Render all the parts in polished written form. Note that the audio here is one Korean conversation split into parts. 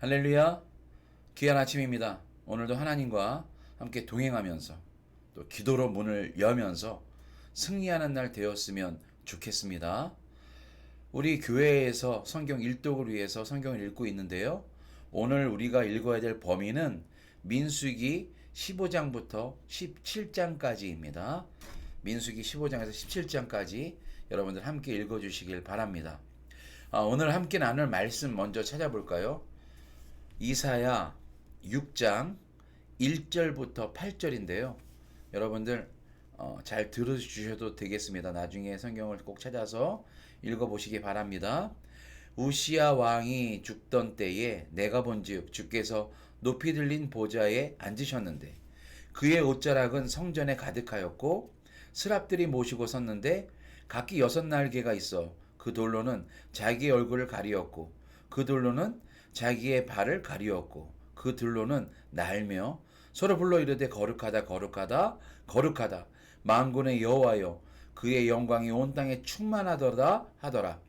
할렐루야. 귀한 아침입니다. 오늘도 하나님과 함께 동행하면서 또 기도로 문을 여면서 승리하는 날 되었으면 좋겠습니다. 우리 교회에서 성경 일독을 위해서 성경을 읽고 있는데요. 오늘 우리가 읽어야 될 범위는 민수기 15장부터 17장까지입니다. 민수기 15장에서 17장까지 여러분들 함께 읽어주시길 바랍니다. 오늘 함께 나눌 말씀 먼저 찾아볼까요? 이사야 6장 1절부터 8절인데요. 여러분들 잘 들어주셔도 되겠습니다. 나중에 성경을 꼭 찾아서 읽어보시기 바랍니다. 우시야 왕이 죽던 때에 내가 본즉 주께서 높이 들린 보좌에 앉으셨는데 그의 옷자락은 성전에 가득하였고 스랍들이 모시고 섰는데 각기 6날개가 있어 그 돌로는 자기의 얼굴을 가리었고 그 돌로는 자기의 발을 가리었고 그 들로는 날며 서로 불러 이르되 거룩하다 거룩하다 거룩하다 만군의 여호와여 그의 영광이 온 땅에 충만하더라 하더라.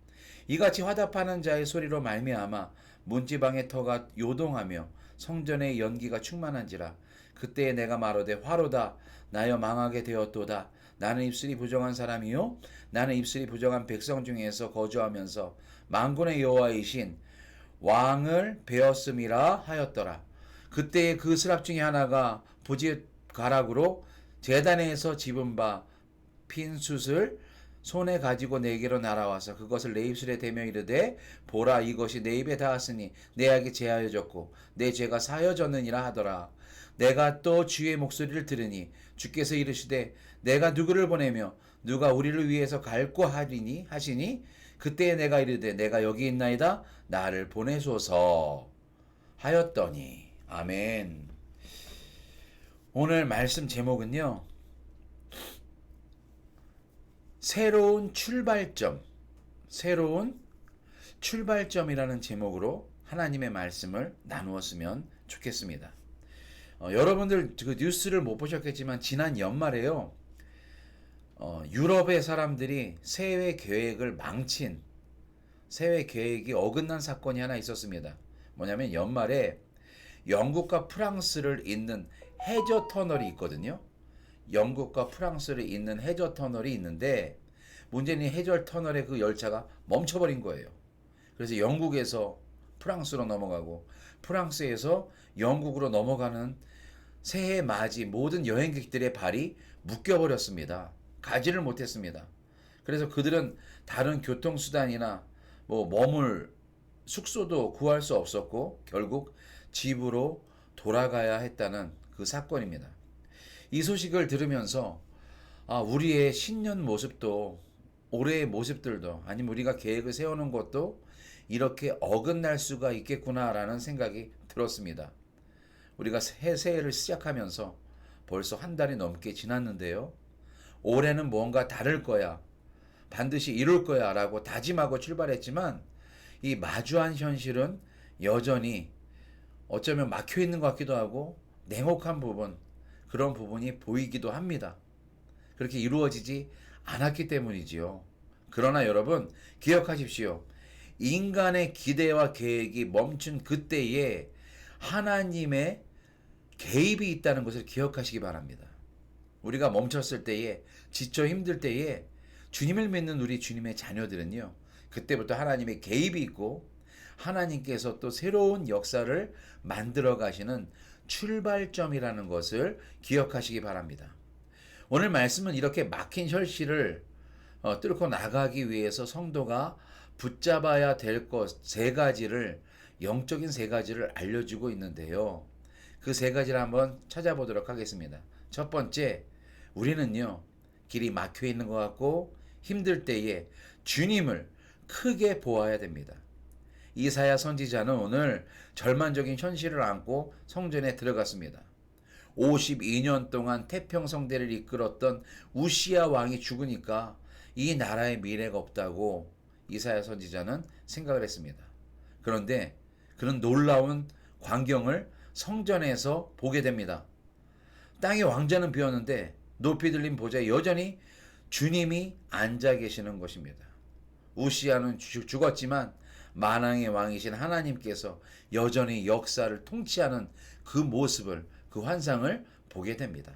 이같이 화답하는 자의 소리로 말미암아 문지방의 터가 요동하며 성전의 연기가 충만한지라. 그때에 내가 말하되 화로다 나여 망하게 되었도다. 나는 입술이 부정한 사람이요 나는 입술이 부정한 백성 중에서 거주하면서 만군의 여호와이신 왕을 베었음이라 하였더라. 그때에 그 스랍 중에 하나가 부짓가락으로 제단에서 집은 바 핀 숯을 손에 가지고 내게로 날아와서 그것을 내 입술에 대며 이르되 보라 이것이 내 입에 닿았으니 내 악이 제하여졌고 내 죄가 사여졌느니라 하더라. 내가 또 주의 목소리를 들으니 주께서 이르시되 내가 누구를 보내며 누가 우리를 위해서 갈고 하리니 하시니 그때에 내가 이르되 내가 여기 있나이다 나를 보내소서 하였더니. 아멘. 오늘 말씀 제목은요, 새로운 출발점이라는 제목으로 하나님의 말씀을 나누었으면 좋겠습니다. 여러분들 그 뉴스를 못 보셨겠지만 지난 연말에요, 유럽의 사람들이 새해 계획을 망친, 새해 계획이 어긋난 사건이 하나 있었습니다. 뭐냐면 연말에 영국과 프랑스를 잇는 해저 터널이 있거든요. 영국과 프랑스를 잇는 해저 터널이 있는데 문제는 해저 터널의 그 열차가 멈춰버린 거예요. 그래서 영국에서 프랑스로 넘어가고 프랑스에서 영국으로 넘어가는 새해 맞이 모든 여행객들의 발이 묶여버렸습니다. 가지를 못했습니다. 그래서 그들은 다른 교통수단이나 머물 숙소도 구할 수 없었고 결국 집으로 돌아가야 했다는 그 사건입니다. 이 소식을 들으면서 우리의 신년 모습도 올해의 모습들도 아니면 우리가 계획을 세우는 것도 이렇게 어긋날 수가 있겠구나라는 생각이 들었습니다. 우리가 새해를 시작하면서 벌써 한 달이 넘게 지났는데요. 올해는 뭔가 다를 거야. 반드시 이룰 거야 라고 다짐하고 출발했지만 이 마주한 현실은 여전히 어쩌면 막혀 있는 것 같기도 하고 냉혹한 부분, 그런 부분이 보이기도 합니다. 그렇게 이루어지지 않았기 때문이지요. 그러나 여러분 기억하십시오. 인간의 기대와 계획이 멈춘 그때에 하나님의 개입이 있다는 것을 기억하시기 바랍니다. 우리가 멈췄을 때에, 지쳐 힘들 때에 주님을 믿는 우리 주님의 자녀들은요, 그때부터 하나님의 개입이 있고 하나님께서 또 새로운 역사를 만들어 가시는 출발점이라는 것을 기억하시기 바랍니다. 오늘 말씀은 이렇게 막힌 현실을 뚫고 나가기 위해서 성도가 붙잡아야 될 것 세 가지를, 영적인 세 가지를 알려주고 있는데요. 그 세 가지를 한번 찾아보도록 하겠습니다. 첫 번째, 우리는요, 길이 막혀 있는 것 같고 힘들 때에 주님을 크게 보아야 됩니다. 이사야 선지자는 오늘 절망적인 현실을 안고 성전에 들어갔습니다. 52년 동안 태평성대를 이끌었던 우시야 왕이 죽으니까 이 나라의 미래가 없다고 이사야 선지자는 생각을 했습니다. 그런데 그런 놀라운 광경을 성전에서 보게 됩니다. 땅의 왕자는 비었는데 높이 들린 보좌에 여전히 주님이 앉아 계시는 것입니다. 우시아는 죽었지만 만왕의 왕이신 하나님께서 여전히 역사를 통치하는 그 모습을, 그 환상을 보게 됩니다.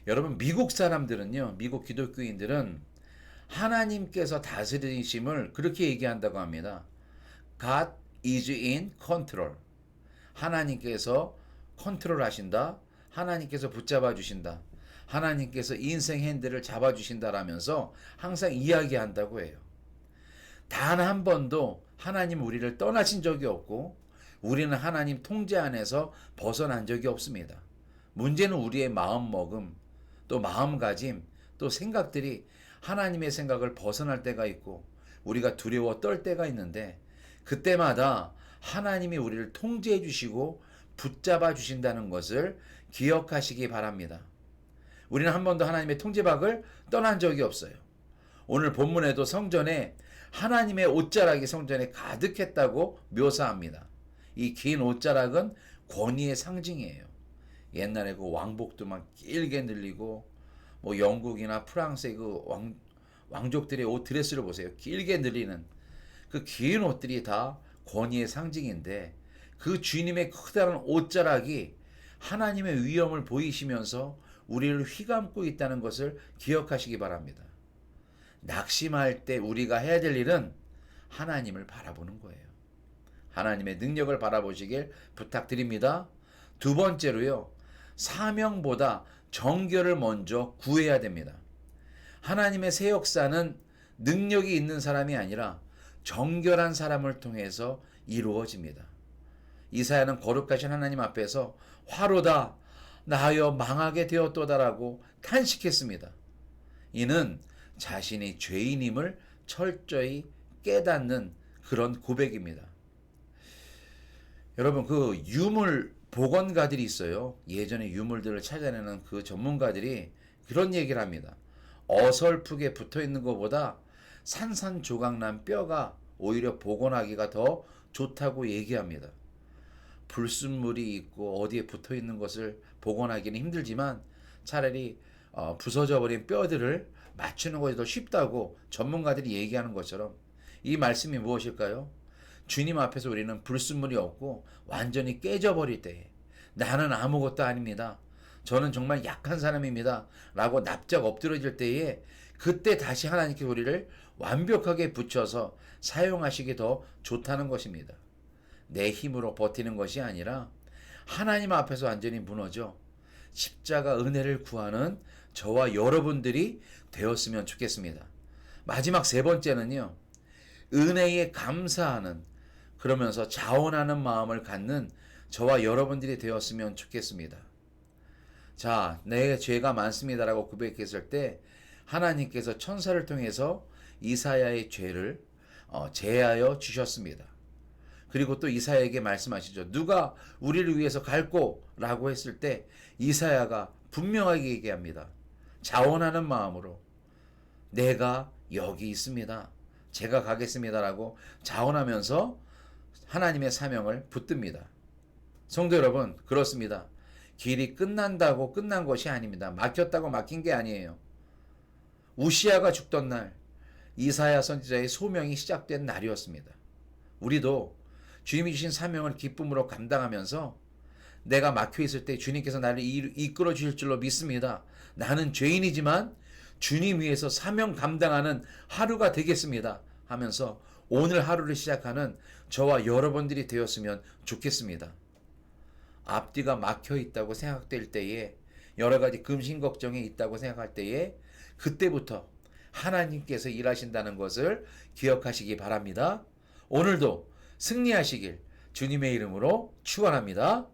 여러분, 미국 사람들은요, 미국 기독교인들은 하나님께서 다스리심을 그렇게 얘기한다고 합니다. God is in control. 하나님께서 컨트롤 하신다. 하나님께서 붙잡아 주신다. 하나님께서 인생 핸들을 잡아 주신다라면서 항상 이야기한다고 해요. 단 한 번도 하나님 우리를 떠나신 적이 없고 우리는 하나님 통제 안에서 벗어난 적이 없습니다. 문제는 우리의 마음먹음, 또 마음가짐, 또 생각들이 하나님의 생각을 벗어날 때가 있고 우리가 두려워 떨 때가 있는데 그때마다 하나님이 우리를 통제해 주시고 붙잡아 주신다는 것을 기억하시기 바랍니다. 우리는 한 번도 하나님의 통제박을 떠난 적이 없어요. 오늘 본문에도 성전에 하나님의 옷자락이 성전에 가득했다고 묘사합니다. 이 긴 옷자락은 권위의 상징이에요. 옛날에 그 왕복도 막 길게 늘리고 뭐 영국이나 프랑스의 그 왕족들의 옷 드레스를 보세요. 길게 늘리는 그 긴 옷들이 다 권위의 상징인데 그 주님의 커다란 옷자락이 하나님의 위엄을 보이시면서 우리를 휘감고 있다는 것을 기억하시기 바랍니다. 낙심할 때 우리가 해야 될 일은 하나님을 바라보는 거예요. 하나님의 능력을 바라보시길 부탁드립니다. 두 번째로요, 사명보다 정결을 먼저 구해야 됩니다. 하나님의 새 역사는 능력이 있는 사람이 아니라 정결한 사람을 통해서 이루어집니다. 이사야는 거룩하신 하나님 앞에서 화로다 나하여 망하게 되었도다라고 탄식했습니다. 이는 자신이 죄인임을 철저히 깨닫는 그런 고백입니다. 여러분, 그 유물 복원가들이 있어요. 예전에 유물들을 찾아내는 그 전문가들이 그런 얘기를 합니다. 어설프게 붙어 있는 것보다 산산조각난 뼈가 오히려 복원하기가 더 좋다고 얘기합니다. 불순물이 있고 어디에 붙어 있는 것을 복원하기는 힘들지만 차라리 부서져 버린 뼈들을 맞추는 것이 더 쉽다고 전문가들이 얘기하는 것처럼 이 말씀이 무엇일까요? 주님 앞에서 우리는 불순물이 없고 완전히 깨져버릴 때에 나는 아무것도 아닙니다. 저는 정말 약한 사람입니다. 라고 납작 엎드러질 때에 그때 다시 하나님께 우리를 완벽하게 붙여서 사용하시기 더 좋다는 것입니다. 내 힘으로 버티는 것이 아니라 하나님 앞에서 완전히 무너져 십자가 은혜를 구하는 저와 여러분들이 되었으면 좋겠습니다. 마지막 세 번째는요, 은혜에 감사하는, 그러면서 자원하는 마음을 갖는 저와 여러분들이 되었으면 좋겠습니다. 자, 내 죄가 많습니다라고 고백했을 때 하나님께서 천사를 통해서 이사야의 죄를 제하여 주셨습니다. 그리고 또 이사야에게 말씀하시죠. 누가 우리를 위해서 갈꼬? 라고 했을 때 이사야가 분명하게 얘기합니다. 자원하는 마음으로 내가 여기 있습니다. 제가 가겠습니다. 라고 자원하면서 하나님의 사명을 붙듭니다. 성도 여러분, 그렇습니다. 길이 끝난다고 끝난 것이 아닙니다. 막혔다고 막힌 게 아니에요. 우시아가 죽던 날 이사야 선지자의 소명이 시작된 날이었습니다. 우리도 주님이 주신 사명을 기쁨으로 감당하면서 내가 막혀있을 때 주님께서 나를 이끌어 주실 줄로 믿습니다. 나는 죄인이지만 주님 위해서 사명 감당하는 하루가 되겠습니다. 하면서 오늘 하루를 시작하는 저와 여러분들이 되었으면 좋겠습니다. 앞뒤가 막혀 있다고 생각될 때에, 여러 가지 금신 걱정이 있다고 생각할 때에 그때부터 하나님께서 일하신다는 것을 기억하시기 바랍니다. 오늘도 승리하시길 주님의 이름으로 축원합니다.